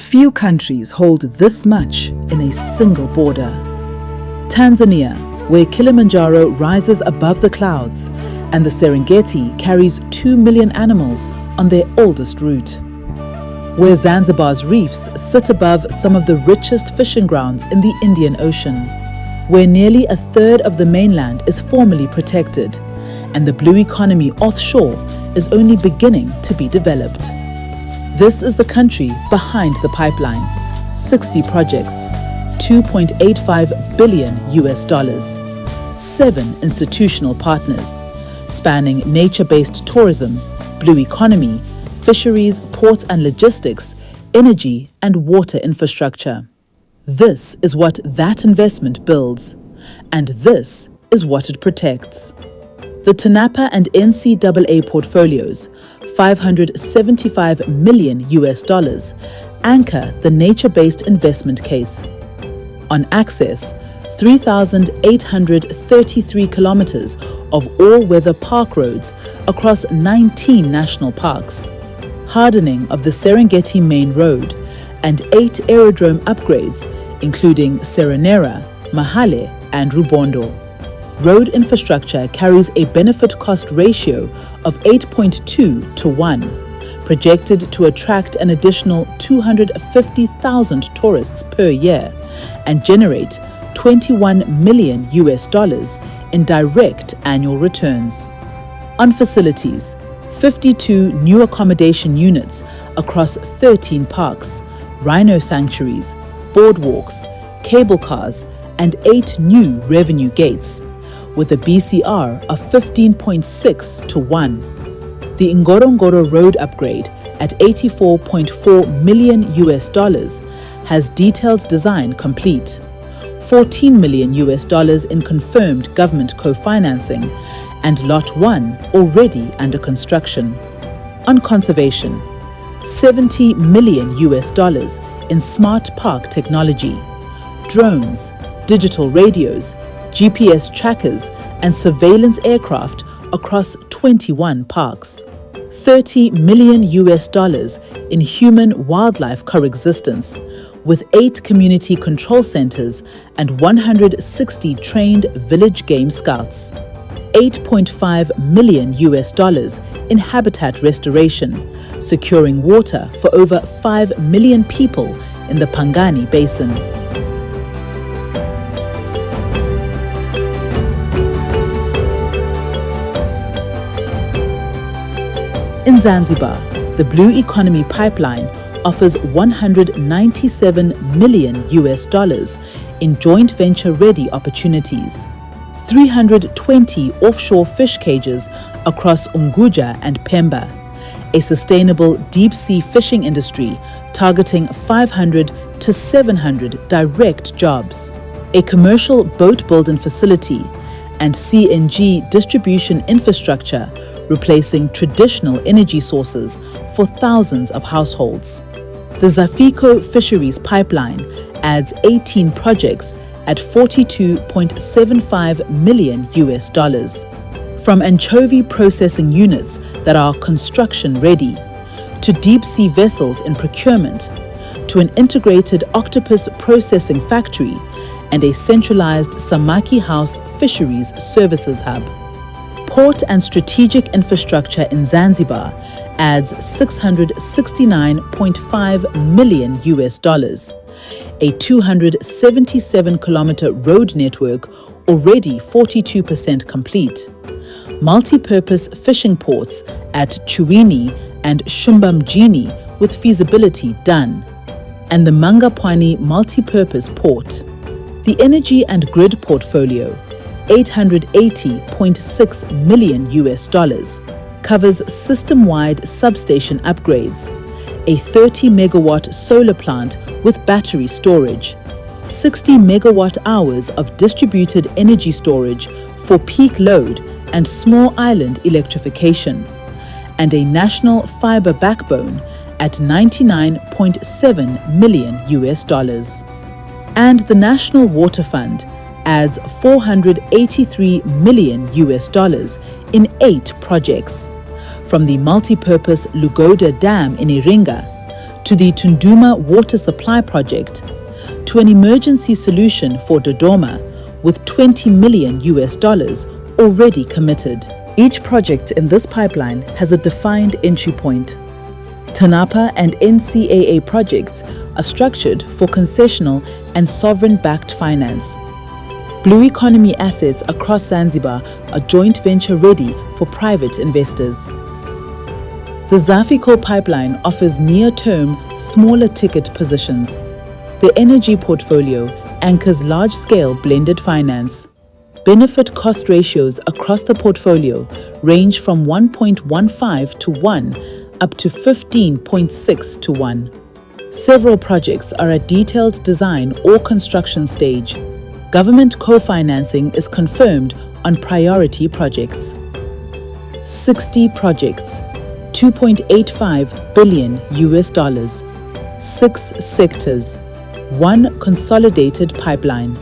Few countries hold this much in a single border. Tanzania, where Kilimanjaro rises above the clouds, and the Serengeti carries 2 million animals on their oldest route. Where Zanzibar's reefs sit above some of the richest fishing grounds in the Indian Ocean. Where nearly a third of the mainland is formally protected, and the blue economy offshore is only beginning to be developed. This is the country behind the pipeline. 60 projects, $2.85 billion, 7 institutional partners, spanning nature-based tourism, blue economy, fisheries, ports and logistics, energy and water infrastructure. This is what that investment builds, and this is what it protects. The TANAPA and NCAA portfolios, $575 million, anchor the nature-based investment case. On access, 3,833 kilometers of all-weather park roads across 19 national parks, hardening of the Serengeti Main Road, and 8 aerodrome upgrades, including Serenera, Mahale, and Rubondo. Road infrastructure carries a benefit-cost ratio of 8.2 to 1, projected to attract an additional 250,000 tourists per year and generate $21 million in direct annual returns. On facilities, 52 new accommodation units across 13 parks, rhino sanctuaries, boardwalks, cable cars, and 8 new revenue gates, with a BCR of 15.6 to 1. The Ngorongoro Road upgrade at $84.4 million has detailed design complete, $14 million in confirmed government co-financing, and Lot 1 already under construction. On conservation, $70 million in smart park technology, drones, digital radios, GPS trackers, and surveillance aircraft across 21 parks. $30 million in human-wildlife coexistence, with 8 community control centers and 160 trained village game scouts. $8.5 million in habitat restoration, securing water for over 5 million people in the Pangani Basin. In Zanzibar, the Blue Economy Pipeline offers $197 million in joint venture-ready opportunities, 320 offshore fish cages across Unguja and Pemba, a sustainable deep-sea fishing industry targeting 500 to 700 direct jobs, a commercial boat building facility, and CNG distribution infrastructure replacing traditional energy sources for thousands of households. The Zafiko Fisheries Pipeline adds 18 projects at $42.75 million, from anchovy processing units that are construction ready, to deep-sea vessels in procurement, to an integrated octopus processing factory and a centralized Samaki House fisheries services hub. Port and strategic infrastructure in Zanzibar adds $669.5 million, a 277-kilometer road network already 42% complete, multi-purpose fishing ports at Chuini and Shumba Mjini with feasibility done, and the Mangapwani multi-purpose port. The energy and grid portfolio, $880.6 million, covers system-wide substation upgrades, a 30-megawatt solar plant with battery storage, 60 megawatt-hours of distributed energy storage for peak load and small island electrification, and a national fiber backbone at $99.7 million. And the National Water Fund adds $483 million in 8 projects, from the multi-purpose Lugoda Dam in Iringa to the Tunduma water supply project, to an emergency solution for Dodoma with $20 million already committed. Each project in this pipeline has a defined entry point. TANAPA and NCAA projects are structured for concessional and sovereign-backed finance. Blue economy assets across Zanzibar are joint venture ready for private investors. The Zafico pipeline offers near-term, smaller ticket positions. The energy portfolio anchors large-scale blended finance. Benefit cost ratios across the portfolio range from 1.15 to 1 up to 15.6 to 1. Several projects are at detailed design or construction stage. Government co-financing is confirmed on priority projects. 60 projects, $2.85 billion, 6 sectors, 1 consolidated pipeline.